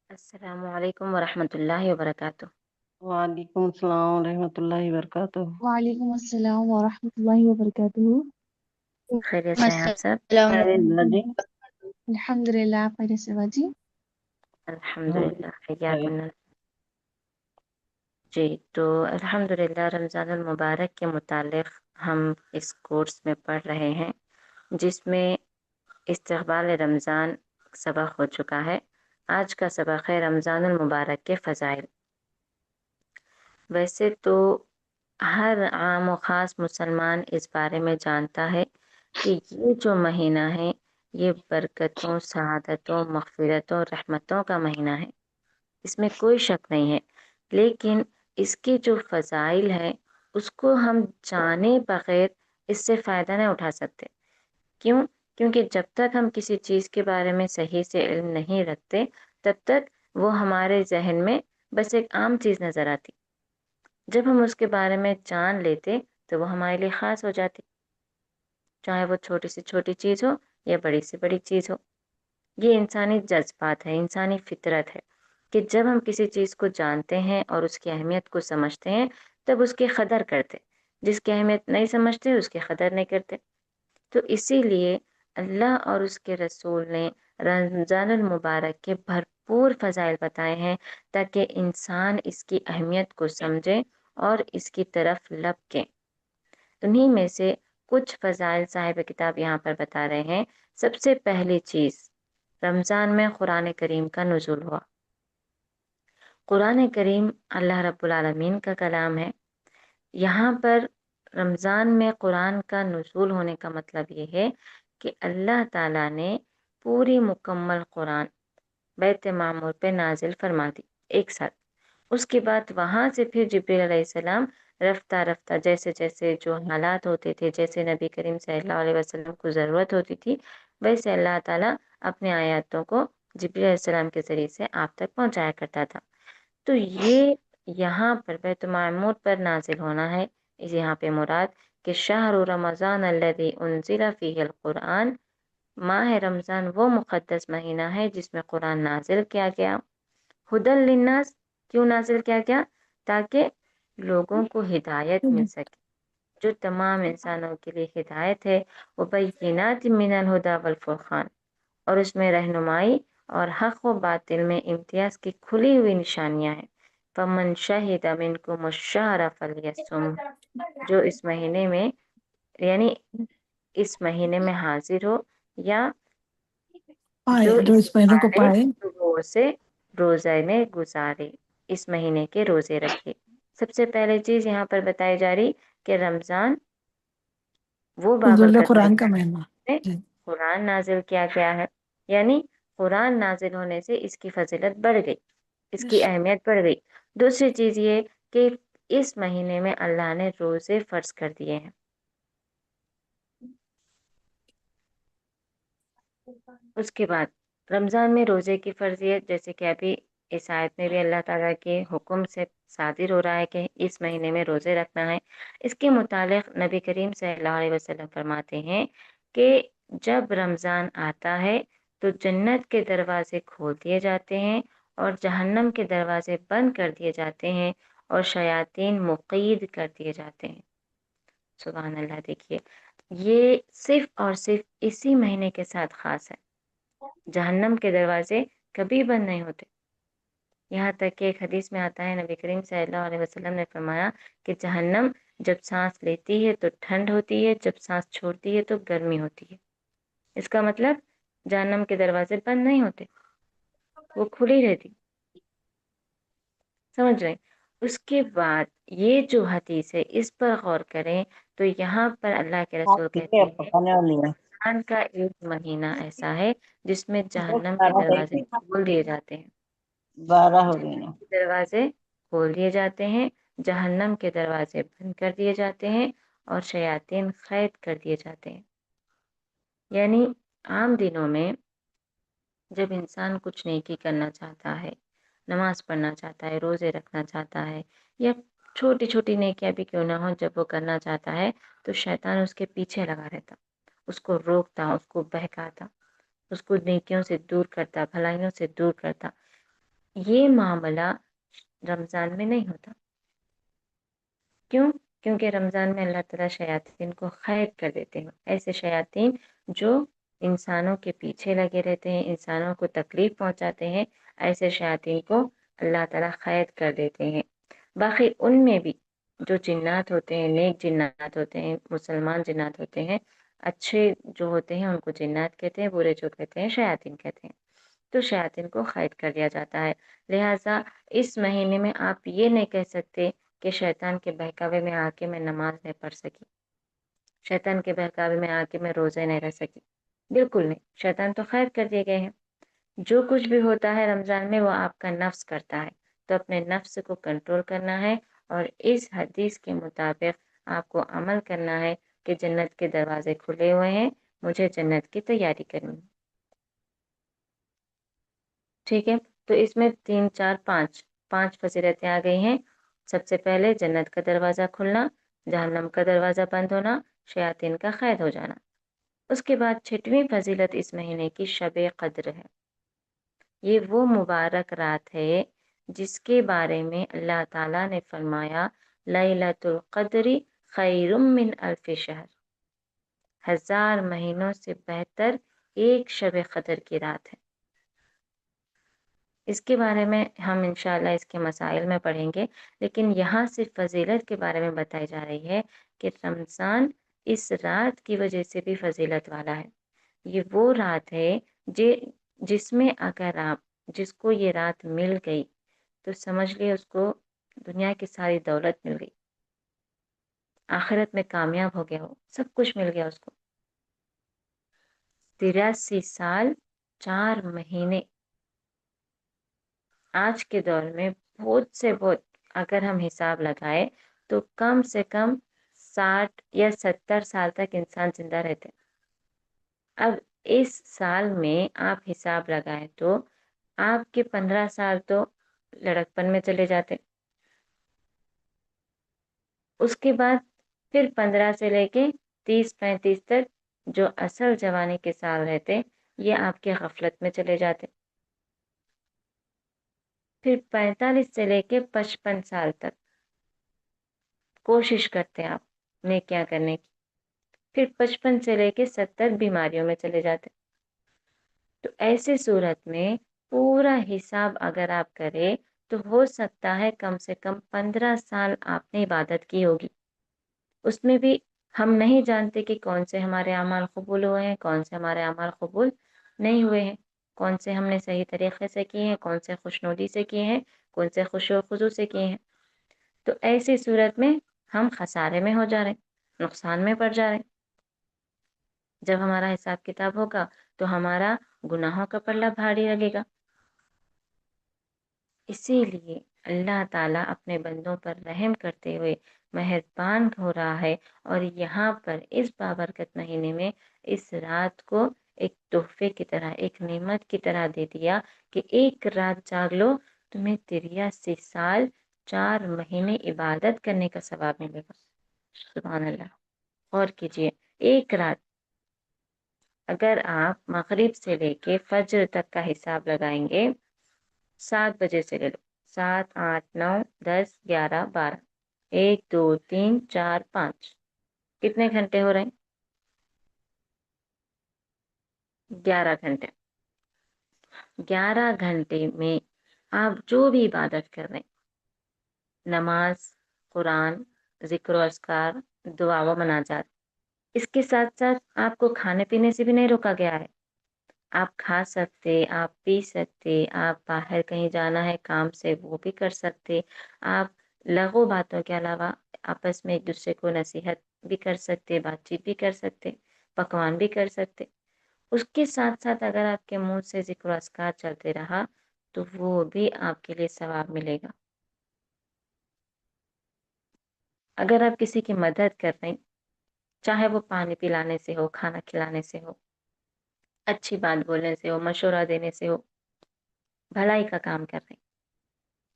السلام علیکم ورحمۃ اللہ وبرکاتہ۔ وعلیکم السلام ورحمۃ اللہ وبرکاتہ۔ وعلیکم السلام ورحمۃ اللہ وبرکاتہ۔ خیریت سے ہیں آپ سب؟ السلام جی الحمد للہ، آپ خیریت سے باجی؟ الحمدللہ، حیاکم اللہ۔ جی تو الحمدللہ رمضان المبارک کے متعلق ہم اس کورس میں پڑھ رہے ہیں جس میں استقبال رمضان سبق ہو چکا ہے۔ آج کا سبق ہے رمضان المبارک کے فضائل۔ ویسے تو ہر عام و خاص مسلمان اس بارے میں جانتا ہے کہ یہ جو مہینہ ہے یہ برکتوں، سعادتوں، مغفرتوں، رحمتوں کا مہینہ ہے، اس میں کوئی شک نہیں ہے، لیکن اس کے جو فضائل ہیں اس کو ہم جانے بغیر اس سے فائدہ نہیں اٹھا سکتے۔ کیوں؟ کیونکہ جب تک ہم کسی چیز کے بارے میں صحیح سے علم نہیں رکھتے تب تک وہ ہمارے ذہن میں بس ایک عام چیز نظر آتی۔ جب ہم اس کے بارے میں جان لیتے تو وہ ہمارے لیے خاص ہو جاتی، چاہے وہ چھوٹی سے چھوٹی چیز ہو یا بڑی سے بڑی چیز ہو۔ یہ انسانی جذبات ہے، انسانی فطرت ہے کہ جب ہم کسی چیز کو جانتے ہیں اور اس کی اہمیت کو سمجھتے ہیں تب اس کی قدر کرتے، جس کی اہمیت نہیں سمجھتے اس کی قدر نہیں کرتے۔ تو اسی لیے اللہ اور اس کے رسول نے رمضان المبارک کے بھرپور فضائل بتائے ہیں تاکہ انسان اس کی اہمیت کو سمجھے اور اس کی طرف لپکے۔ انہی میں سے کچھ فضائل صاحب کتاب یہاں پر بتا رہے ہیں۔ سب سے پہلی چیز، رمضان میں قرآن کریم کا نزول ہوا۔ قرآن کریم اللہ رب العالمین کا کلام ہے۔ یہاں پر رمضان میں قرآن کا نزول ہونے کا مطلب یہ ہے کہ اللہ تعالیٰ نے پوری مکمل قرآن بیت معمور پہ نازل فرما دی ایک ساتھ۔ اس کے بعد وہاں سے پھر جبریل علیہ السلام رفتہ رفتہ جیسے جیسے جو حالات ہوتے تھے، جیسے نبی کریم صلی اللہ علیہ وسلم کو ضرورت ہوتی تھی، ویسے اللہ تعالیٰ اپنے آیاتوں کو جبریل علیہ السلام کے ذریعے سے آپ تک پہنچایا کرتا تھا۔ تو یہ یہاں پر بیت معمور پر نازل ہونا ہے، یہاں پہ مراد کہ شہر رمضان الذی انزل فیہ القرآن، ماہ رمضان وہ مقدس مہینہ ہے جس میں قرآن نازل کیا گیا۔ ہدی للناس، کیوں نازل کیا گیا؟ تاکہ لوگوں کو ہدایت مل سکے، جو تمام انسانوں کے لیے ہدایت ہے۔ وبینات من الہدی والفرقان، اور اس میں رہنمائی اور حق و باطل میں امتیاز کی کھلی ہوئی نشانیاں ہیں۔ فمن شہد منکم الشہر فلیصم، جو اس مہینے میں یعنی اس مہینے میں حاضر ہو یا جو اس مہینوں کو پائے، تو وہ اسے روزے میں گزارے، اس مہینے کے روزے رکھے۔ سب سے پہلے چیز یہاں پر بتائی جا رہی کہ رمضان وہ نزول بابرکت قرآن کا مہینہ مہینہ۔ ہے، جی، قرآن نازل کیا گیا ہے، یعنی قرآن نازل ہونے سے اس کی فضیلت بڑھ گئی، اس کی اہمیت بڑھ گئی۔ دوسری چیز یہ کہ اس مہینے میں اللہ نے روزے فرض کر دیے ہیں۔ اس کے بعد رمضان میں روزے کی فرضیت، جیسے کہ ابھی اس آیت میں بھی اللہ تعالیٰ کے حکم سے صادر ہو رہا ہے کہ اس مہینے میں روزے رکھنا ہے۔ اس کے متعلق نبی کریم صلی اللہ علیہ وسلم فرماتے ہیں کہ جب رمضان آتا ہے تو جنت کے دروازے کھول دیے جاتے ہیں اور جہنم کے دروازے بند کر دیے جاتے ہیں اور شیاطین مقید کر دیے جاتے ہیں۔ سبحان اللہ! دیکھیے، یہ صرف اور صرف اسی مہینے کے ساتھ خاص ہے۔ جہنم کے دروازے کبھی بند نہیں ہوتے۔ یہاں تک کہ ایک حدیث میں آتا ہے، نبی کریم صلی اللہ علیہ وسلم نے فرمایا کہ جہنم جب سانس لیتی ہے تو ٹھنڈ ہوتی ہے، جب سانس چھوڑتی ہے تو گرمی ہوتی ہے۔ اس کا مطلب جہنم کے دروازے بند نہیں ہوتے، وہ کھلی رہتی۔ سمجھ رہے؟ اس کے بعد یہ جو حدیث ہے اس پر غور کریں تو یہاں پر اللہ کے رسول کہتے ہیں رمضان کا ایک مہینہ ایسا ہے جس میں جہنم کے دروازے کھول دیے جاتے ہیں، 12 ہو گئی نا۔ دروازے کھول دیے جاتے ہیں، جہنم کے دروازے بند کر دیے جاتے ہیں اور شیاطین قید کر دیے جاتے ہیں۔ یعنی عام دنوں میں جب انسان کچھ نیکی کرنا چاہتا ہے، نماز پڑھنا چاہتا ہے، روزے رکھنا چاہتا ہے، یا چھوٹی چھوٹی نیکیاں بھی کیوں نہ ہوں، جب وہ کرنا چاہتا ہے تو شیطان اس کے پیچھے لگا رہتا، اس کو روکتا، اس کو بہکاتا، اس کو نیکیوں سے دور کرتا، بھلائیوں سے دور کرتا۔ یہ معاملہ رمضان میں نہیں ہوتا. کیوں؟ کیونکہ رمضان میں اللہ تعالیٰ شیاطین کو قید کر دیتے ہیں. ایسے شیاطین جو انسانوں کے پیچھے لگے رہتے ہیں، انسانوں کو تکلیف پہنچاتے ہیں، ایسے شیاطین کو اللہ تعالیٰ قید کر دیتے ہیں. باقی ان میں بھی جو جنات ہوتے ہیں، نیک جنات ہوتے ہیں، مسلمان جنات ہوتے ہیں، اچھے جو ہوتے ہیں ان کو جنات کہتے ہیں، برے جو کہتے ہیں شیاطین کہتے ہیں. تو شیاطین کو قید کر دیا جاتا ہے. لہٰذا اس مہینے میں آپ یہ نہیں کہہ سکتے کہ شیطان کے بہکاوے میں آ کے میں نماز نہیں پڑھ سکی، شیطان کے بہکاوے میں آ کے میں روزے نہیں رہ سکی. بالکل نہیں، شیطان تو قید کر دیے گئے ہیں. جو کچھ بھی ہوتا ہے رمضان میں وہ آپ کا نفس کرتا ہے. تو اپنے نفس کو کنٹرول کرنا ہے اور اس حدیث کے مطابق آپ کو عمل کرنا ہے کہ جنت کے دروازے کھلے ہوئے ہیں، مجھے جنت کی تیاری کرنی ہے. ٹھیک ہے، تو اس میں 3 4 5 فضیلتیں آ گئی ہیں. سب سے پہلے جنت کا دروازہ کھلنا، جہنم کا دروازہ بند ہونا، شیاطین کا قید ہو جانا. اس کے بعد 6ویں فضیلت اس مہینے کی شب قدر ہے. یہ وہ مبارک رات ہے جس کے بارے میں اللہ تعالیٰ نے فرمایا لیلۃ القدر خیر من الف شہر، 1000 مہینوں سے بہتر ایک شب قدر کی رات ہے. اس کے بارے میں ہم انشاءاللہ اس کے مسائل میں پڑھیں گے، لیکن یہاں صرف فضیلت کے بارے میں بتائی جا رہی ہے کہ رمضان اس رات کی وجہ سے بھی فضیلت والا ہے. یہ وہ رات ہے جس میں اگر جس کو یہ رات مل گئی تو سمجھ لیے اس کو دنیا کی ساری دولت مل گئی، آخرت میں کامیاب ہو گیا، ہو سب کچھ مل گیا اس کو. 83 سال 4 مہینے آج کے دور میں بہت سے بہت، اگر ہم حساب لگائے تو کم سے کم 60 یا 70 سال تک انسان زندہ رہتے. اب اس سال میں آپ حساب لگائیں تو آپ کے 15 سال تو لڑکپن میں چلے جاتے. اس کے بعد پھر 15 سے لے کے 30 35 تک جو اصل جوانی کے سال رہتے یہ آپ کے غفلت میں چلے جاتے. پھر 45 سے لے کے 55 سال تک کوشش کرتے آپ نیکیاں کرنے کی. پھر 55 سے لے کے 70 بیماریوں میں چلے جاتے. تو ایسے صورت میں پورا حساب اگر آپ کرے تو ہو سکتا ہے کم سے کم 15 سال آپ نے عبادت کی ہوگی. اس میں بھی ہم نہیں جانتے کہ کون سے ہمارے اعمال قبول ہوئے ہیں، کون سے ہمارے اعمال قبول نہیں ہوئے ہیں، کون سے ہم نے صحیح طریقے سے کیے ہیں، کون سے خوشنودی سے کیے ہیں، کون سے خشوع و خضوع سے کیے ہیں. تو ایسی صورت میں ہم خسارے میں ہو جا رہے ہیں، نقصان میں پڑ جا رہے ہیں. جب ہمارا حساب کتاب ہوگا تو ہمارا گناہوں کا پلہ بھاری لگے گا. اسی لیے اللہ تعالیٰ اپنے بندوں پر رحم کرتے ہوئے مہربان ہو رہا ہے اور یہاں پر اس بابرکت مہینے میں اس رات کو ایک تحفے کی طرح، ایک نعمت کی طرح دے دیا کہ ایک رات جاگ لو، تمہیں 83 سال 4 مہینے عبادت کرنے کا ثواب ملے گا. سبحان اللہ. اور کیجئے، ایک رات اگر آپ مغرب سے لے کے فجر تک کا حساب لگائیں گے، 7 بجے سے لے لو، 7 8 9 10 11 12 1 2 3 4 5 کتنے گھنٹے ہو رہے ہیں؟ 11 گھنٹے. 11 گھنٹے میں آپ جو بھی عبادت کر رہے ہیں، نماز، قرآن، ذکر و اذکار، دعا و مناجات، اس کے ساتھ ساتھ آپ کو کھانے پینے سے بھی نہیں روکا گیا ہے. آپ کھا سکتے، آپ پی سکتے، آپ باہر کہیں جانا ہے کام سے وہ بھی کر سکتے، آپ لغو باتوں کے علاوہ آپس میں ایک دوسرے کو نصیحت بھی کر سکتے، بات چیت بھی کر سکتے، پکوان بھی کر سکتے. اس کے ساتھ ساتھ اگر آپ کے منہ سے ذکر و اذکار چلتے رہا تو وہ بھی آپ کے لیے ثواب ملے گا. اگر آپ کسی کی مدد کر رہے ہیں، چاہے وہ پانی پلانے سے ہو، کھانا کھلانے سے ہو، اچھی بات بولنے سے ہو، مشورہ دینے سے ہو، بھلائی کا کام کر رہے ہیں،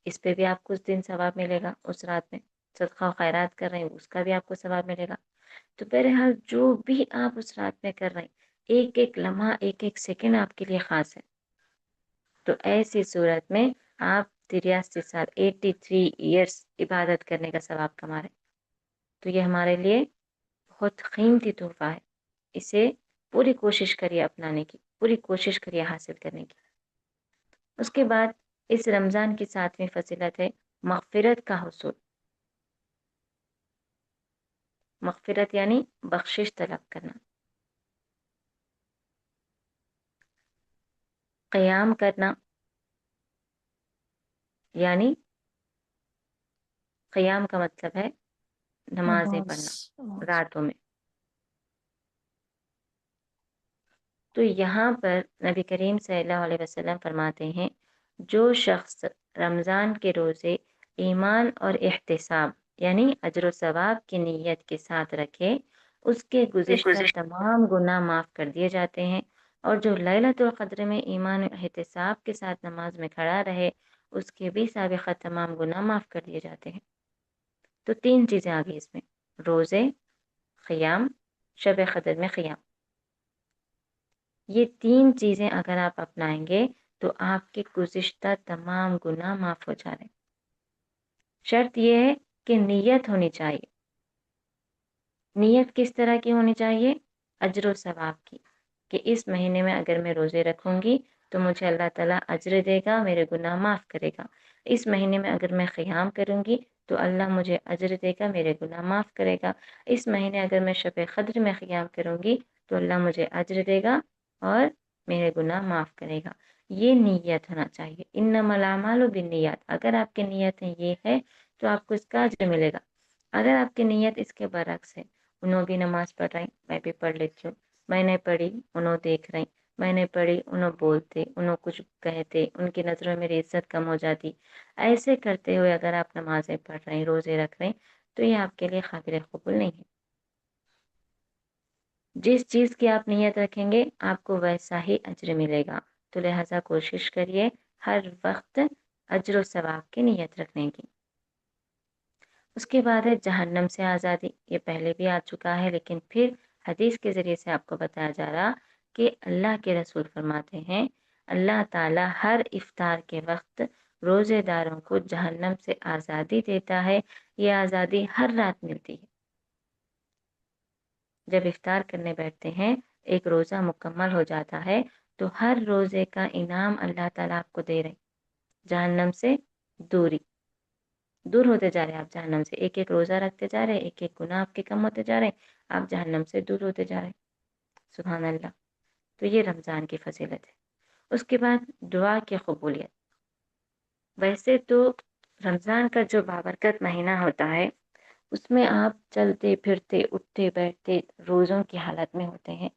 اس پہ بھی آپ کو اس دن ثواب ملے گا. اس رات میں صدقہ و خیرات کر رہے ہیں، اس کا بھی آپ کو ثواب ملے گا. تو بہرحال جو بھی آپ اس رات میں کر رہے ہیں، ایک ایک لمحہ، ایک ایک سیکنڈ آپ کے لیے خاص ہے. تو ایسی صورت میں آپ 83 سال 83 ایئرس عبادت کرنے کا ثواب کما رہے ہیں، تو یہ ہمارے لیے بہت قیمتی تحفہ ہے. اسے پوری کوشش کریے اپنانے کی، پوری کوشش کریے حاصل کرنے کی. اس کے بعد اس رمضان کی 7ویں فضیلت ہے مغفرت کا حصول. مغفرت یعنی بخشش طلب کرنا. قیام کرنا یعنی قیام کا مطلب ہے نمازیں پڑھنا راتوں میں. تو یہاں پر نبی کریم صلی اللہ علیہ وسلم فرماتے ہیں جو شخص رمضان کے روزے ایمان اور احتساب یعنی اجر و ثواب کی نیت کے ساتھ رکھے، اس کے گزشتہ تمام گناہ معاف کر دیے جاتے ہیں. اور جو لیلۃ القدر میں ایمان و احتساب کے ساتھ نماز میں کھڑا رہے، اس کے بھی سابقہ تمام گناہ معاف کر دیے جاتے ہیں. تو 3 چیزیں آ گئی اس میں، روزے، قیام، شب قدر میں قیام. یہ 3 چیزیں اگر آپ اپنائیں گے تو آپ کے گزشتہ تمام گناہ معاف ہو جا رہے ہیں. شرط یہ ہے کہ نیت ہونی چاہیے. نیت کس طرح کی ہونی چاہیے؟ اجر و ثواب کی، کہ اس مہینے میں اگر میں روزے رکھوں گی تو مجھے اللہ تعالیٰ اجر دے گا، میرے گناہ معاف کرے گا. اس مہینے میں اگر میں قیام کروں گی تو اللہ مجھے اجر دے گا، میرے گناہ معاف کرے گا. اس مہینے اگر میں شب قدر میں قیام کروں گی تو اللہ مجھے اجر دے گا اور میرے گناہ معاف کرے گا. یہ نیت ہونا چاہیے. انما الاعمال بالنیات. اگر آپ کی نیت یہ ہے تو آپ کو اس کا اجر ملے گا. اگر آپ کی نیت اس کے برعکس ہے، انہوں بھی نماز پڑھ رہی، میں بھی پڑھ لیتی ہوں، میں نے پڑھی انہوں دیکھ رہی، میں نے پڑھی انہوں بولتے، انہوں کچھ کہتے، ان کی نظروں میں میری عزت کم ہو جاتی، ایسے کرتے ہوئے اگر آپ نمازیں پڑھ رہے ہیں، روزے رکھ رہے ہیں، تو یہ آپ کے لیے قابل قبول نہیں ہے. جس چیز کی آپ نیت رکھیں گے آپ کو ویسا ہی اجر ملے گا. تو لہٰذا کوشش کریے ہر وقت اجر و ثواب کی نیت رکھنے کی. اس کے بعد ہے جہنم سے آزادی. یہ پہلے بھی آ چکا ہے لیکن پھر حدیث کے ذریعے سے آپ کو بتایا جا رہا کہ اللہ کے رسول فرماتے ہیں اللہ تعالیٰ ہر افطار کے وقت روزے داروں کو جہنم سے آزادی دیتا ہے. یہ آزادی ہر رات ملتی ہے. جب افطار کرنے بیٹھتے ہیں، ایک روزہ مکمل ہو جاتا ہے تو ہر روزے کا انعام اللہ تعالیٰ آپ کو دے رہے. جہنم سے دور ہوتے جا رہے ہیں آپ جہنم سے. ایک ایک روزہ رکھتے جا رہے ہیں، ایک ایک گناہ آپ کے کم ہوتے جا رہے ہیں، آپ جہنم سے دور ہوتے جا رہے ہیں. سبحان اللہ. تو یہ رمضان کی فضیلت ہے. اس کے بعد دعا کی قبولیت. ویسے تو رمضان کا جو بابرکت مہینہ ہوتا ہے اس میں آپ چلتے پھرتے اٹھتے بیٹھتے روزوں کی حالت میں ہوتے ہیں،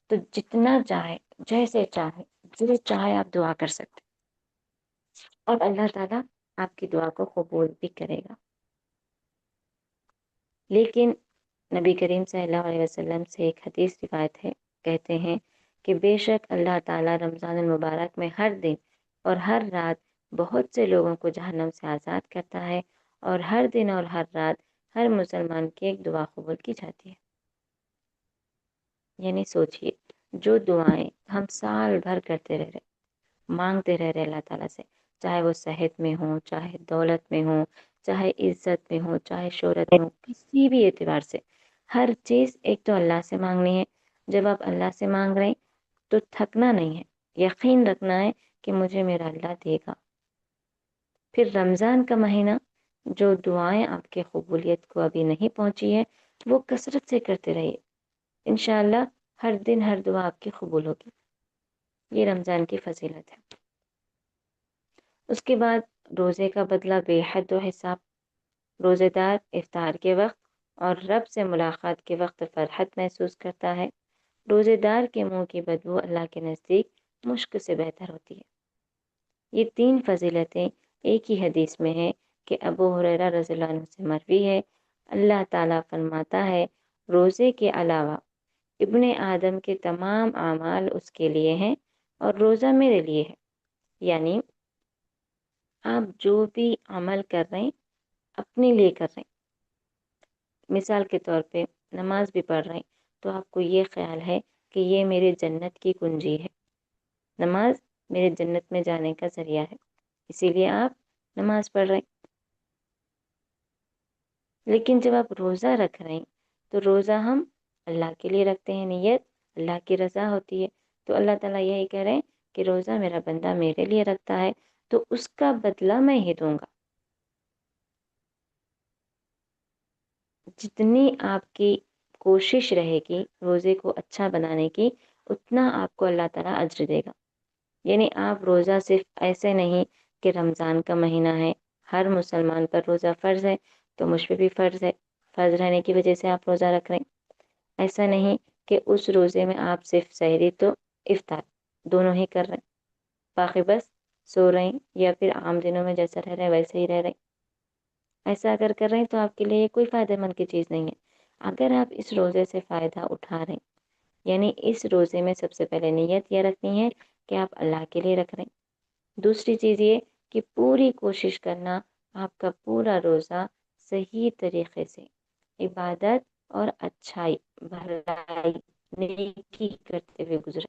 تو جتنا چاہے جیسے چاہے جو چاہے آپ دعا کر سکتے اور اللہ تعالیٰ آپ کی دعا کو قبول بھی کرے گا. لیکن نبی کریم صلی اللہ علیہ وسلم سے ایک حدیث روایت ہے، کہتے ہیں کہ بے شک اللہ تعالیٰ رمضان المبارک میں ہر دن اور ہر رات بہت سے لوگوں کو جہنم سے آزاد کرتا ہے، اور ہر دن اور ہر رات ہر مسلمان کی ایک دعا قبول کی جاتی ہے. یعنی سوچئے جو دعائیں ہم سال بھر کرتے رہ رہے، مانگتے رہ رہے اللہ تعالیٰ سے، چاہے وہ صحت میں ہوں، چاہے دولت میں ہوں، چاہے عزت میں ہوں، چاہے شہرت میں ہوں، کسی بھی اعتبار سے ہر چیز ایک تو اللہ سے مانگنی ہے. جب آپ اللہ سے مانگ رہے ہیں تو تھکنا نہیں ہے، یقین رکھنا ہے کہ مجھے میرا اللہ دے گا. پھر رمضان کا مہینہ جو دعائیں آپ کے قبولیت کو ابھی نہیں پہنچی ہے وہ کثرت سے کرتے رہیے، انشاءاللہ ہر دن ہر دعا آپ کی قبول ہوگی. یہ رمضان کی فضیلت ہے. اس کے بعد روزے کا بدلہ بے حد و حساب. روزے دار افطار کے وقت اور رب سے ملاقات کے وقت فرحت محسوس کرتا ہے. روزے دار کے منہ کی بدبو اللہ کے نزدیک مشک سے بہتر ہوتی ہے. یہ 3 فضیلتیں ایک ہی حدیث میں ہیں کہ ابو ہریرہ رضی اللہ عنہ سے مروی ہے، اللہ تعالیٰ فرماتا ہے روزے کے علاوہ ابن آدم کے تمام اعمال اس کے لیے ہیں اور روزہ میرے لیے ہے. یعنی آپ جو بھی عمل کر رہے ہیں اپنے لیے کر رہے ہیں. مثال کے طور پہ نماز بھی پڑھ رہے ہیں تو آپ کو یہ خیال ہے کہ یہ میرے جنت کی کنجی ہے، نماز میرے جنت میں جانے کا ذریعہ ہے. اسی لیے آپ نماز پڑھ رہے ہیں۔ لیکن جب آپ روزہ رکھ رہے ہیں تو روزہ ہم اللہ کے لیے رکھتے ہیں، نیت اللہ کی رضا ہوتی ہے۔ تو اللہ تعالیٰ یہی کہہ رہے ہیں کہ روزہ میرا بندہ میرے لیے رکھتا ہے تو اس کا بدلہ میں ہی دوں گا۔ جتنی آپ کی کوشش رہے گی روزے کو اچھا بنانے کی، اتنا آپ کو اللہ تعالیٰ اجر دے گا۔ یعنی آپ روزہ صرف ایسے نہیں کہ رمضان کا مہینہ ہے، ہر مسلمان پر روزہ فرض ہے تو مجھ پہ بھی فرض ہے، فرض رہنے کی وجہ سے آپ روزہ رکھ رہے ہیں۔ ایسا نہیں کہ اس روزے میں آپ صرف سحری تو افطار دونوں ہی کر رہے ہیں، باقی بس سو رہے ہیں یا پھر عام دنوں میں جیسا رہ رہے ہیں ویسے ہی رہ رہے ہیں۔ ایسا اگر کر رہے ہیں تو آپ کے لیے یہ کوئی فائدہ مند کی چیز نہیں ہے۔ اگر آپ اس روزے سے فائدہ اٹھا رہے ہیں، یعنی اس روزے میں سب سے پہلے نیت یہ رکھنی ہے کہ آپ اللہ کے لیے رکھ رہے ہیں۔ دوسری چیز یہ کہ پوری کوشش کرنا آپ کا پورا روزہ صحیح طریقے سے عبادت اور اچھائی، بھلائی، نیکی کرتے ہوئے گزرے،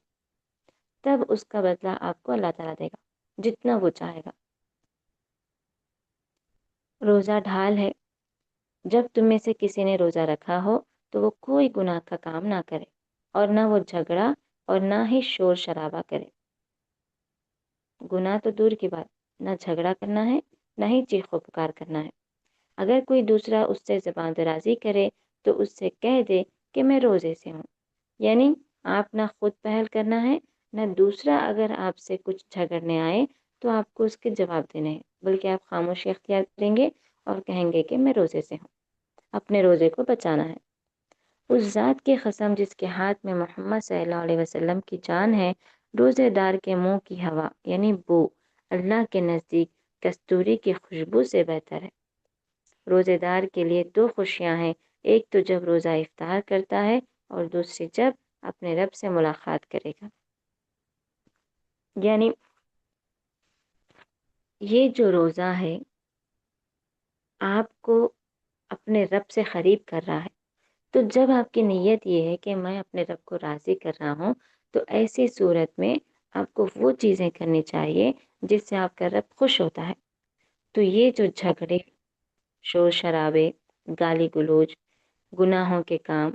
تب اس کا بدلہ آپ کو اللہ تعالیٰ دے گا جتنا وہ چاہے گا۔ روزہ ڈھال ہے، جب تم میں سے کسی نے روزہ رکھا ہو تو وہ کوئی گناہ کا کام نہ کرے اور نہ وہ جھگڑا اور نہ ہی شور شرابہ کرے۔ گناہ تو دور کی بات، نہ جھگڑا کرنا ہے نہ ہی چیخ و پکار کرنا ہے۔ اگر کوئی دوسرا اس سے زبان درازی کرے تو اس سے کہہ دے کہ میں روزے سے ہوں۔ یعنی آپ نہ خود پہل کرنا ہے، نہ دوسرا اگر آپ سے کچھ جھگڑنے آئے تو آپ کو اس کے جواب دینے ہیں، بلکہ آپ خاموشی اختیار کریں گے اور کہیں گے کہ میں روزے سے ہوں۔ اپنے روزے کو بچانا ہے۔ اس ذات کی قسم جس کے ہاتھ میں محمد صلی اللہ علیہ وسلم کی جان ہے، روزے دار کے منہ کی ہوا یعنی بو اللہ کے نزدیک کستوری کی خوشبو سے بہتر ہے۔ روزے دار کے لیے دو خوشیاں ہیں، ایک تو جب روزہ افطار کرتا ہے اور دوسری جب اپنے رب سے ملاقات کرے گا۔ یعنی یہ جو روزہ ہے آپ کو اپنے رب سے قریب کر رہا ہے، تو جب آپ کی نیت یہ ہے کہ میں اپنے رب کو راضی کر رہا ہوں تو ایسی صورت میں آپ کو وہ چیزیں کرنی چاہیے جس سے آپ کا رب خوش ہوتا ہے۔ تو یہ جو جھگڑے، شور شرابے، گالی گلوچ، گناہوں کے کام،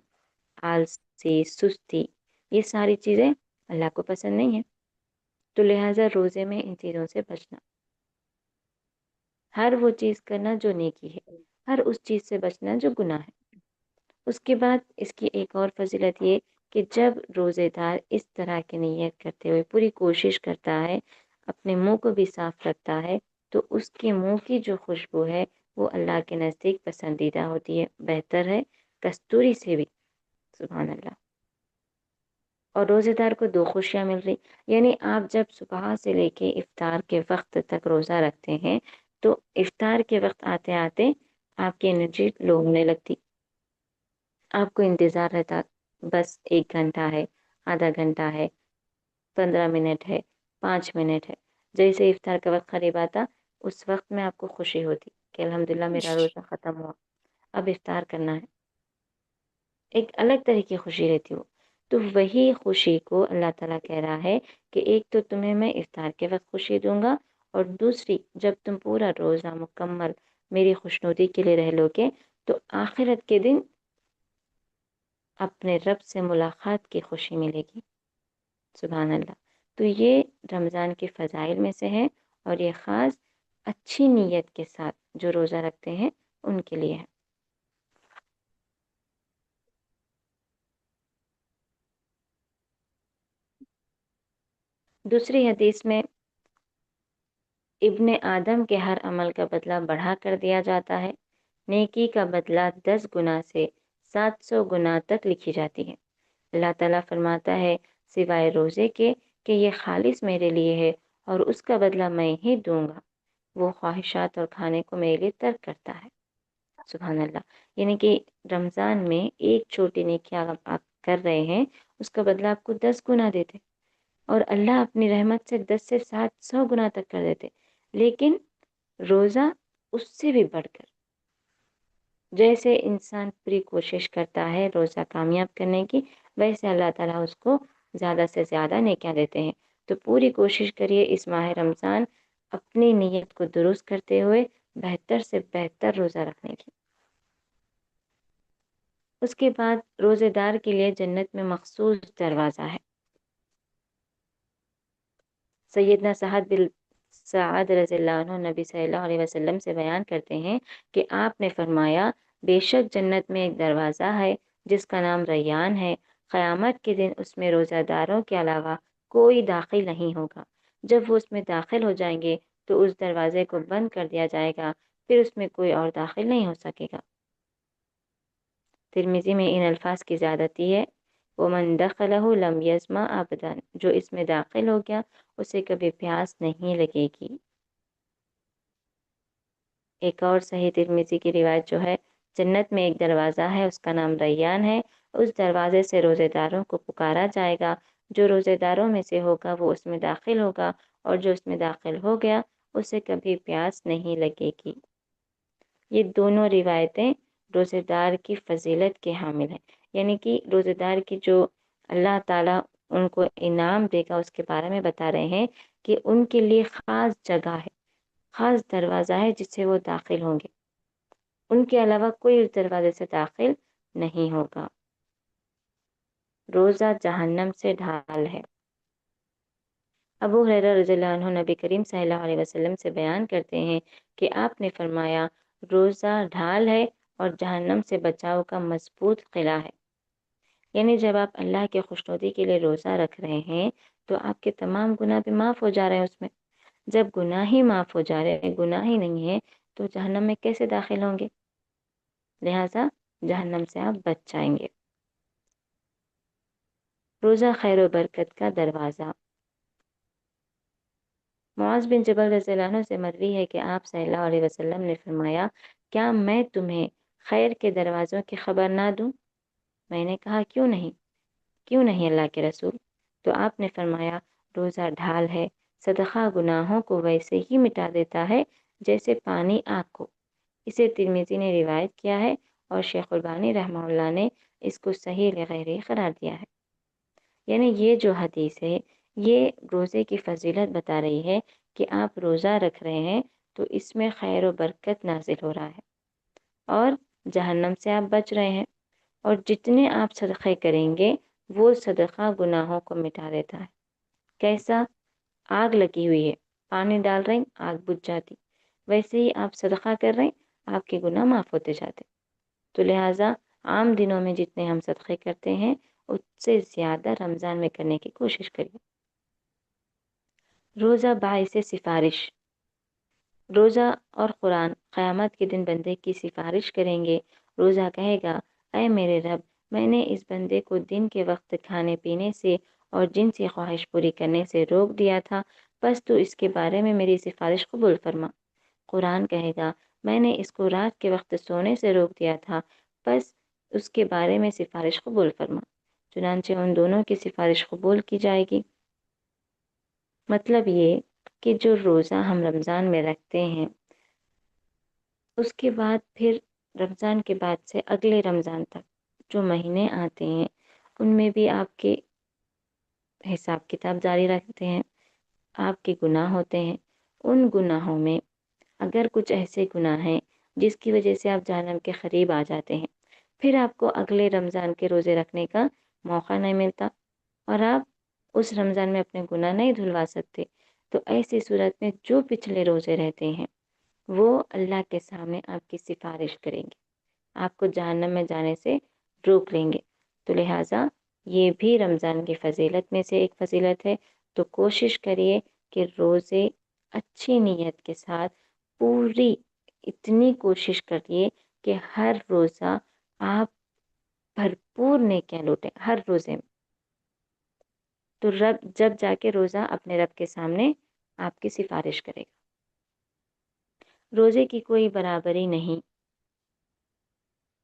آلسی، سستی، یہ ساری چیزیں اللہ کو پسند نہیں ہیں۔ تو لہٰذا روزے میں ان چیزوں سے بچنا، ہر وہ چیز کرنا جو نیکی ہے، ہر اس چیز سے بچنا جو گناہ ہے۔ اس کے بعد اس کی ایک اور فضیلت یہ کہ جب روزے دار اس طرح کی نیت کرتے ہوئے پوری کوشش کرتا ہے، اپنے منہ کو بھی صاف رکھتا ہے، تو اس کے منہ کی جو خوشبو ہے وہ اللہ کے نزدیک پسندیدہ ہوتی ہے، بہتر ہے کستوری سے بھی۔ سبحان اللہ۔ اور روزے دار کو دو خوشیاں مل رہی، یعنی آپ جب صبح سے لے کے افطار کے وقت تک روزہ رکھتے ہیں تو افطار کے وقت آتے آتے آپ کی انرجی لو ہونے لگتی، آپ کو انتظار رہتا بس 1 گھنٹہ ہے، آدھا گھنٹہ ہے، 15 منٹ ہے، 5 منٹ ہے۔ جیسے افطار کا وقت قریب آتا اس وقت میں آپ کو خوشی ہوتی کہ الحمدللہ میرا روزہ ختم ہوا، اب افطار کرنا ہے، ایک الگ طرح کی خوشی رہتی ہو۔ تو وہی خوشی کو اللہ تعالیٰ کہہ رہا ہے کہ ایک تو تمہیں میں افطار کے وقت خوشی دوں گا، اور دوسری جب تم پورا روزہ مکمل میری خوشنودی کے لیے رہ لو گے تو آخرت کے دن اپنے رب سے ملاقات کی خوشی ملے گی۔ سبحان اللہ۔ تو یہ رمضان کے فضائل میں سے ہے، اور یہ خاص اچھی نیت کے ساتھ جو روزہ رکھتے ہیں ان کے لیے ہے۔ دوسری حدیث میں ابن آدم کے ہر عمل کا بدلہ بڑھا کر دیا جاتا ہے، نیکی کا بدلہ 10 گنا سے 700 گنا تک لکھی جاتی ہے۔ اللہ تعالیٰ فرماتا ہے سوائے روزے کے کہ یہ خالص میرے لیے ہے اور اس کا بدلہ میں ہی دوں گا، وہ خواہشات اور کھانے کو میرے لیے ترک کرتا ہے۔ سبحان اللہ۔ یعنی کہ رمضان میں ایک چھوٹی نیکی آپ کر رہے ہیں، اس کا بدلہ آپ کو 10 گنا دیتے، اور اللہ اپنی رحمت سے 10 سے 700 گنا تک کر دیتے۔ لیکن روزہ اس سے بھی بڑھ کر، جیسے انسان پوری کوشش کرتا ہے روزہ کامیاب کرنے کی، ویسے اللہ تعالیٰ اس کو زیادہ سے زیادہ نیکیاں دیتے ہیں۔ تو پوری کوشش کریے اس ماہ رمضان اپنی نیت کو درست کرتے ہوئے بہتر سے بہتر روزہ رکھنے کی۔ اس کے بعد روزے دار کے لیے جنت میں مخصوص دروازہ ہے۔ سیدنا سعد رضی اللہ عنہ نبی صلی اللہ علیہ وسلم سے بیان کرتے ہیں کہ آپ نے فرمایا، بے شک جنت میں ایک دروازہ ہے جس کا نام ریان ہے، قیامت کے دن اس میں روزہ داروں کے علاوہ کوئی داخل نہیں ہوگا۔ جب وہ اس میں داخل ہو جائیں گے تو اس دروازے کو بند کر دیا جائے گا، پھر اس میں کوئی اور داخل نہیں ہو سکے گا۔ ترمذی میں ان الفاظ کی زیادتی ہے، وَمَن دَخَلَهُ لَمْ يَظْمَأْ أَبَدًا، جو اس میں داخل ہو گیا اسے کبھی پیاس نہیں لگے گی۔ ایک اور صحیح ترمذی کی روایت جو ہے، جنت میں ایک دروازہ ہے، اس کا نام ریان ہے، اس دروازے سے روزے داروں کو پکارا جائے گا، جو روزے داروں میں سے ہوگا وہ اس میں داخل ہوگا، اور جو اس میں داخل ہو گیا اسے کبھی پیاس نہیں لگے گی۔ یہ دونوں روایتیں روزے دار کی فضیلت کے حامل ہیں، یعنی کہ روزے دار کی جو اللہ تعالیٰ ان کو انعام دے گا اس کے بارے میں بتا رہے ہیں کہ ان کے لیے خاص جگہ ہے، خاص دروازہ ہے جس سے وہ داخل ہوں گے، ان کے علاوہ کوئی اس دروازے سے داخل نہیں ہوگا۔ روزہ جہنم سے ڈھال ہے۔ ابو ہریرہ رضی اللہ عنہ نبی کریم صلی اللہ علیہ وسلم سے بیان کرتے ہیں کہ آپ نے فرمایا، روزہ ڈھال ہے اور جہنم سے بچاؤ کا مضبوط قلعہ ہے۔ یعنی جب آپ اللہ کے خوشنودی کے لیے روزہ رکھ رہے ہیں تو آپ کے تمام گناہ بھی معاف ہو جا رہے ہیں اس میں۔ جب گناہ ہی معاف ہو جا رہے ہیں، گناہ ہی نہیں ہے، تو جہنم میں کیسے داخل ہوں گے؟ لہٰذا جہنم سے آپ بچ جائیں گے۔ روزہ خیر و برکت کا دروازہ۔ معاذ بن جبل رضی اللہ عنہ سے مروی ہے کہ آپ صلی اللہ علیہ وسلم نے فرمایا، کیا میں تمہیں خیر کے دروازوں کی خبر نہ دوں؟ میں نے کہا، کیوں نہیں؟ کیوں نہیں اللہ کے رسول؟ تو آپ نے فرمایا، روزہ ڈھال ہے، صدقہ گناہوں کو ویسے ہی مٹا دیتا ہے جیسے پانی آگ کو۔ اسے ترمذی نے روایت کیا ہے اور شیخ البانی رحمہ اللہ نے اس کو صحیح لغیرہ قرار دیا ہے۔ یعنی یہ جو حدیث ہے یہ روزے کی فضیلت بتا رہی ہے کہ آپ روزہ رکھ رہے ہیں تو اس میں خیر و برکت نازل ہو رہا ہے اور جہنم سے آپ بچ رہے ہیں، اور جتنے آپ صدقے کریں گے وہ صدقہ گناہوں کو مٹا دیتا ہے۔ کیسا؟ آگ لگی ہوئی ہے، پانی ڈال رہے ہیں آگ بجھ جاتی، ویسے ہی آپ صدقہ کر رہے ہیں آپ کے گناہ معاف ہوتے جاتے۔ تو لہٰذا عام دنوں میں جتنے ہم صدقے کرتے ہیں اس سے زیادہ رمضان میں کرنے کی کوشش کریے۔ روزہ باعث سفارش۔ روزہ اور قرآن قیامت کے دن بندے کی سفارش کریں گے۔ روزہ کہے گا، اے میرے رب، میں نے اس بندے کو دن کے وقت کھانے پینے سے اور جنسی خواہش پوری کرنے سے روک دیا تھا، بس تو اس کے بارے میں میری سفارش قبول فرما۔ قرآن کہے گا، میں نے اس کو رات کے وقت سونے سے روک دیا تھا، بس اس کے بارے میں سفارش قبول فرما۔ چنانچہ ان دونوں کی سفارش قبول کی جائے گی۔ مطلب یہ کہ جو روزہ ہم رمضان میں رکھتے ہیں اس کے بعد پھر رمضان کے بعد سے اگلے رمضان تک جو مہینے آتے ہیں ان میں بھی آپ کے حساب کتاب جاری رکھتے ہیں، آپ کے گناہ ہوتے ہیں۔ ان گناہوں میں اگر کچھ ایسے گناہ ہیں جس کی وجہ سے آپ جہنم کے قریب آ جاتے ہیں، پھر آپ کو اگلے رمضان کے روزے رکھنے کا موقع نہیں ملتا اور آپ اس رمضان میں اپنے گناہ نہیں دھلوا سکتے، تو ایسی صورت میں جو پچھلے روزے رہتے ہیں وہ اللہ کے سامنے آپ کی سفارش کریں گے، آپ کو جہنم میں جانے سے روک لیں گے۔ تو لہٰذا یہ بھی رمضان کی فضیلت میں سے ایک فضیلت ہے۔ تو کوشش کریے کہ روزے اچھی نیت کے ساتھ پوری اتنی کوشش کریے کہ ہر روزہ آپ بھرپور نیکیاں لوٹیں ہر روزے میں، تو رب جب جا کے روزہ اپنے رب کے سامنے آپ کی سفارش کرے گا۔ روزے کی کوئی برابری نہیں۔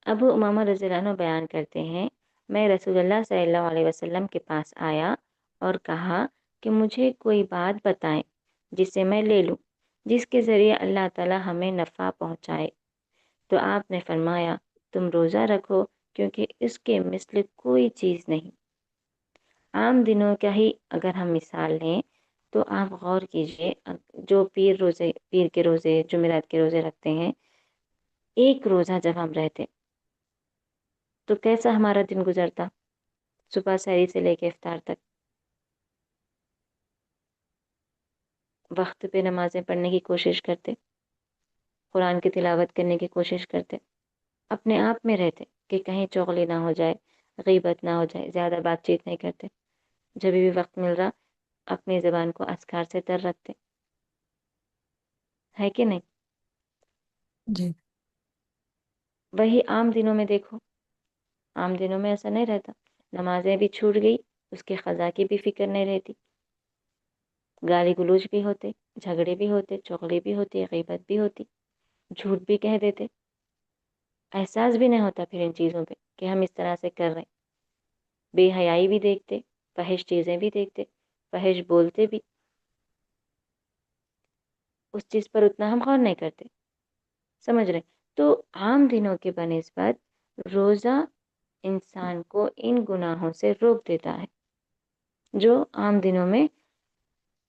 ابو امامہ رضی اللہ عنہ بیان کرتے ہیں، میں رسول اللہ صلی اللہ علیہ وسلم کے پاس آیا اور کہا کہ مجھے کوئی بات بتائیں جسے میں لے لوں، جس کے ذریعے اللہ تعالی ہمیں نفع پہنچائے۔ تو آپ نے فرمایا، تم روزہ رکھو کیونکہ اس کے مثل کوئی چیز نہیں۔ عام دنوں کا ہی اگر ہم مثال لیں تو آپ غور کیجئے، جو پیر کے روزے، جمعرات کے روزے رکھتے ہیں، ایک روزہ جب ہم رہتے تو کیسا ہمارا دن گزرتا، صبح سحری سے لے کے افطار تک، وقت پہ نمازیں پڑھنے کی کوشش کرتے، قرآن کی تلاوت کرنے کی کوشش کرتے، اپنے آپ میں رہتے کہ کہیں چغلی نہ ہو جائے، غیبت نہ ہو جائے، زیادہ بات چیت نہیں کرتے، جب بھی وقت مل رہا اپنی زبان کو اذکار سے تر رکھتے، ہے کہ نہیں؟ جی وہی عام دنوں میں دیکھو، عام دنوں میں ایسا نہیں رہتا، نمازیں بھی چھوٹ گئی، اس کے قضا کی بھی فکر نہیں رہتی، گالی گلوچ بھی ہوتے، جھگڑے بھی ہوتے، چغلی بھی ہوتی، غیبت بھی ہوتی، جھوٹ بھی کہہ دیتے، احساس بھی نہیں ہوتا پھر ان چیزوں پہ کہ ہم اس طرح سے کر رہے ہیں، بے حیائی بھی دیکھتے، فحش چیزیں بھی دیکھتے، فحش بولتے بھی، اس چیز پر اتنا ہم غور نہیں کرتے، سمجھ رہے؟ تو عام دنوں کے بنسبت روزہ انسان کو ان گناہوں سے روک دیتا ہے جو عام دنوں میں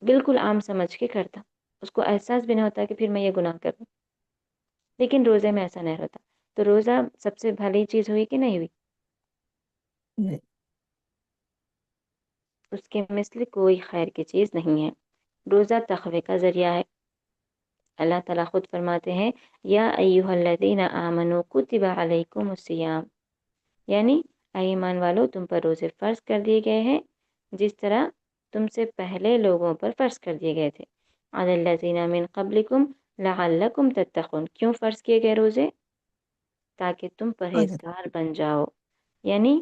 بالکل عام سمجھ کے کرتا، اس کو احساس بھی نہیں ہوتا کہ پھر میں یہ گناہ کر رہا ہوں، لیکن روزے میں ایسا نہیں ہوتا، تو روزہ سب سے بھلی چیز ہوئی کہ نہیں ہوئی؟ جی اس کے مثل کوئی خیر کی چیز نہیں ہے، روزہ تقوی کا ذریعہ ہے، اللہ تعالیٰ خود فرماتے ہیں یا ایھا الذین آمنوا کتب علیکم الصیام، یعنی اے ایمان والو تم پر روزے فرض کر دیے گئے ہیں جس طرح تم سے پہلے لوگوں پر فرض کر دیے گئے تھے، علی الذین من قبلکم لعلکم تتقون، کیوں فرض کیے گئے روزے؟ تاکہ تم اگر پرہیزگار بن جاؤ، یعنی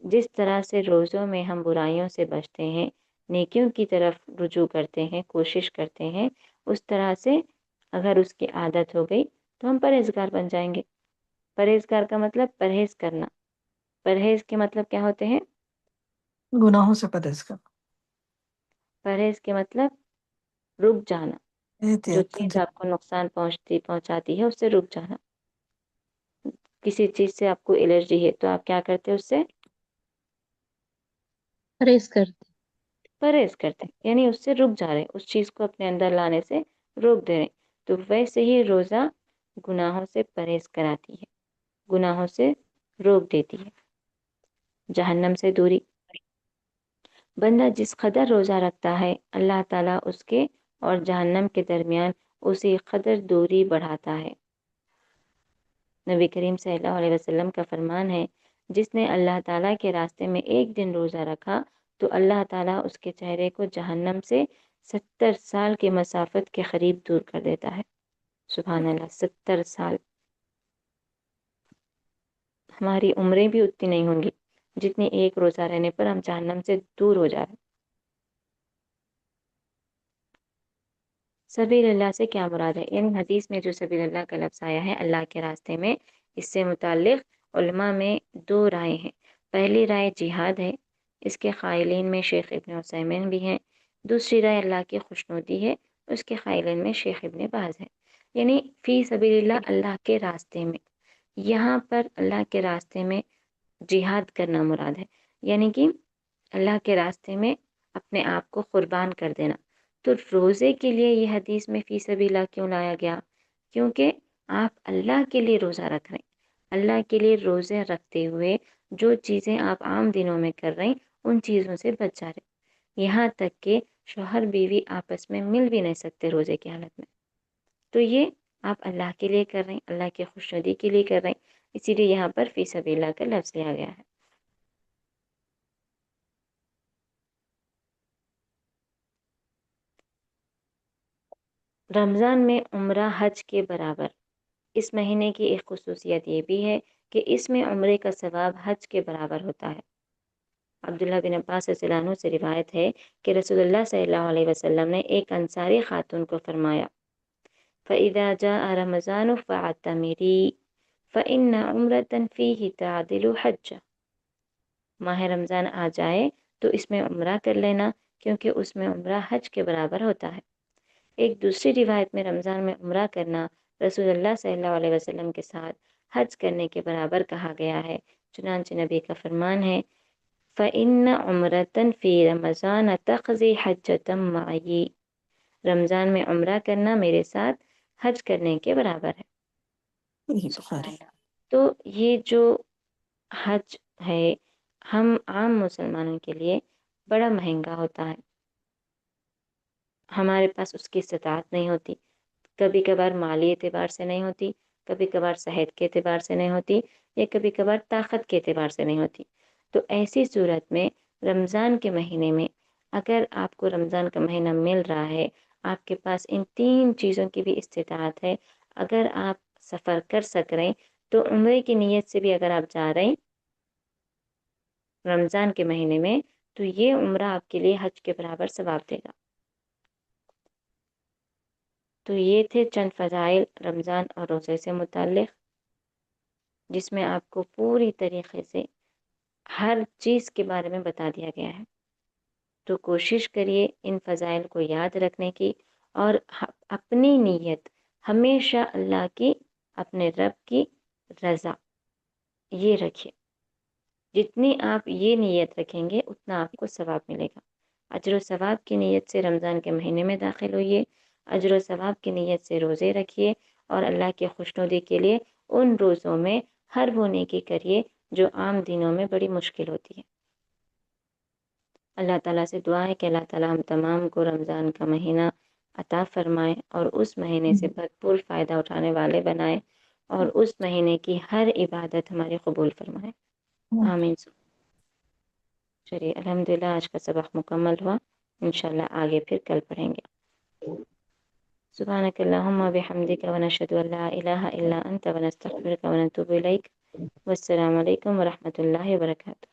جس طرح سے روزوں میں ہم برائیوں سے بچتے ہیں، نیکیوں کی طرف رجوع کرتے ہیں، کوشش کرتے ہیں، اس طرح سے اگر اس کی عادت ہو گئی تو ہم پرہیزگار بن جائیں گے۔ پرہیزگار کا مطلب پرہیز کرنا، پرہیز کے مطلب کیا ہوتے ہیں؟ گناہوں سے پرہیز کرنا، پرہیز کے مطلب رک جانا، جو احتیاط چیز جی آپ کو نقصان پہنچاتی ہے اس سے رک جانا، کسی چیز سے آپ کو الرجی ہے تو آپ کیا کرتے ہیں؟ اس سے پرہیز کرتے پرہیز کرتے ہیں، یعنی اس سے رک جا رہے، اس چیز کو اپنے اندر لانے سے روک دے رہے، تو ویسے ہی روزہ گناہوں سے پرہیز کراتی ہے، گناہوں سے روک دیتی ہے، جہنم سے دوری۔ بندہ جس قدر روزہ رکھتا ہے اللہ تعالیٰ اس کے اور جہنم کے درمیان اسی قدر دوری بڑھاتا ہے۔ نبی کریم صلی اللہ علیہ وسلم کا فرمان ہے جس نے اللہ تعالیٰ کے راستے میں ایک دن روزہ رکھا تو اللہ تعالیٰ اس کے چہرے کو جہنم سے 70 سال کی مسافت کے قریب دور کر دیتا ہے۔ سبحان اللہ، 70 سال! ہماری عمریں بھی اتنی نہیں ہوں گی جتنی ایک روزہ رہنے پر ہم جہنم سے دور ہو جا رہے ہیں۔ سبیل اللہ سے کیا مراد ہے؟ یعنی حدیث میں جو سبیل اللہ کا لفظ آیا ہے اللہ کے راستے میں، اس سے متعلق علماء میں 2 رائے ہیں۔ پہلی رائے جہاد ہے، اس کے قائلین میں شیخ ابن عثیمین بھی ہیں۔ دوسری رائے اللہ کی خوشنودی ہے، اس کے قائلین میں شیخ ابن باز ہے۔ یعنی فی سبیل اللہ، اللہ کے راستے میں، یہاں پر اللہ کے راستے میں جہاد کرنا مراد ہے، یعنی کہ اللہ کے راستے میں اپنے آپ کو قربان کر دینا۔ تو روزے کے لیے یہ حدیث میں فی سبیل اللہ کیوں لایا گیا؟ کیونکہ آپ اللہ کے لیے روزہ رکھ رہے ہیں، اللہ کے لیے روزے رکھتے ہوئے جو چیزیں آپ عام دنوں میں کر رہے ہیں ان چیزوں سے بچ جا رہے، یہاں تک کہ شوہر بیوی آپس میں مل بھی نہیں سکتے روزے کی حالت میں، تو یہ آپ اللہ کے لیے کر رہے ہیں، اللہ کی خوشنودی کے لیے کر رہے ہیں، اسی لیے یہاں پر فی سبیل اللہ کا لفظ لیا گیا ہے۔ رمضان میں عمرہ حج کے برابر۔ اس مہینے کی ایک خصوصیت یہ بھی ہے کہ اس میں عمرے کا ثواب حج کے برابر ہوتا ہے۔ عبداللہ بن عباس رضی اللہ عنہ سے روایت ہے کہ رسول اللہ صلی اللہ علیہ وسلم نے ایک انصاری خاتون کو فرمایا فَإِذَا جَاءَ رَمَضَانُ فَاعْتَمِرِي فَإِنَّ عُمْرَةً فِيهِ تَعْدِلُ حَجَّةً، ماہ رمضان آ جائے تو اس میں عمرہ کر لینا کیونکہ اس میں عمرہ حج کے برابر ہوتا ہے۔ ایک دوسری روایت میں رمضان میں عمرہ کرنا رسول اللہ صلی اللہ علیہ وسلم کے ساتھ حج کرنے کے برابر کہا گیا ہے، چنانچہ نبی کا فرمان ہے فإن عمرة في رمضان تقضي حجة معي، رمضان میں عمرہ کرنا میرے ساتھ حج کرنے کے برابر ہے۔ یہ بخاری۔ تو یہ جو حج ہے ہم عام مسلمانوں کے لیے بڑا مہنگا ہوتا ہے، ہمارے پاس اس کی استطاعت نہیں ہوتی، کبھی کبھار مالی اعتبار سے نہیں ہوتی، کبھی کبھار صحت کے اعتبار سے نہیں ہوتی، یا کبھی کبھار طاقت کے اعتبار سے نہیں ہوتی۔ تو ایسی صورت میں رمضان کے مہینے میں اگر آپ کو رمضان کا مہینہ مل رہا ہے، آپ کے پاس ان 3 چیزوں کی بھی استطاعت ہے، اگر آپ سفر کر سک رہے ہیں تو عمرے کی نیت سے بھی اگر آپ جا رہے ہیں رمضان کے مہینے میں تو یہ عمرہ آپ کے لیے حج کے برابر ثواب دے گا۔ تو یہ تھے چند فضائل رمضان اور روزے سے متعلق، جس میں آپ کو پوری طریقے سے ہر چیز کے بارے میں بتا دیا گیا ہے۔ تو کوشش کریے ان فضائل کو یاد رکھنے کی، اور اپنی نیت ہمیشہ اللہ کی، اپنے رب کی رضا یہ رکھیے۔ جتنی آپ یہ نیت رکھیں گے اتنا آپ کو ثواب ملے گا۔ اجر و ثواب کی نیت سے رمضان کے مہینے میں داخل ہوئیے، اجر و ثواب کی نیت سے روزے رکھیے، اور اللہ کی خوشنودی کے لیے ان روزوں میں ہر وہ نیکی کریے جو عام دنوں میں بڑی مشکل ہوتی ہے۔ اللہ تعالیٰ سے دعا ہے کہ اللہ تعالیٰ ہم تمام کو رمضان کا مہینہ عطا فرمائے اور اس مہینے سے بھرپور فائدہ اٹھانے والے بنائے، اور اس مہینے کی ہر عبادت ہماری قبول فرمائے۔ آمین۔ چلیے الحمدللہ آج کا سبق مکمل ہوا، انشاءاللہ آگے پھر کل پڑھیں گے۔ سبحانک اللہم و بحمدک و نشہد ان لا الہ الا انت و نستغفرک و نتوب الیک، والسلام علیکم و رحمۃ اللہ وبرکاتہ۔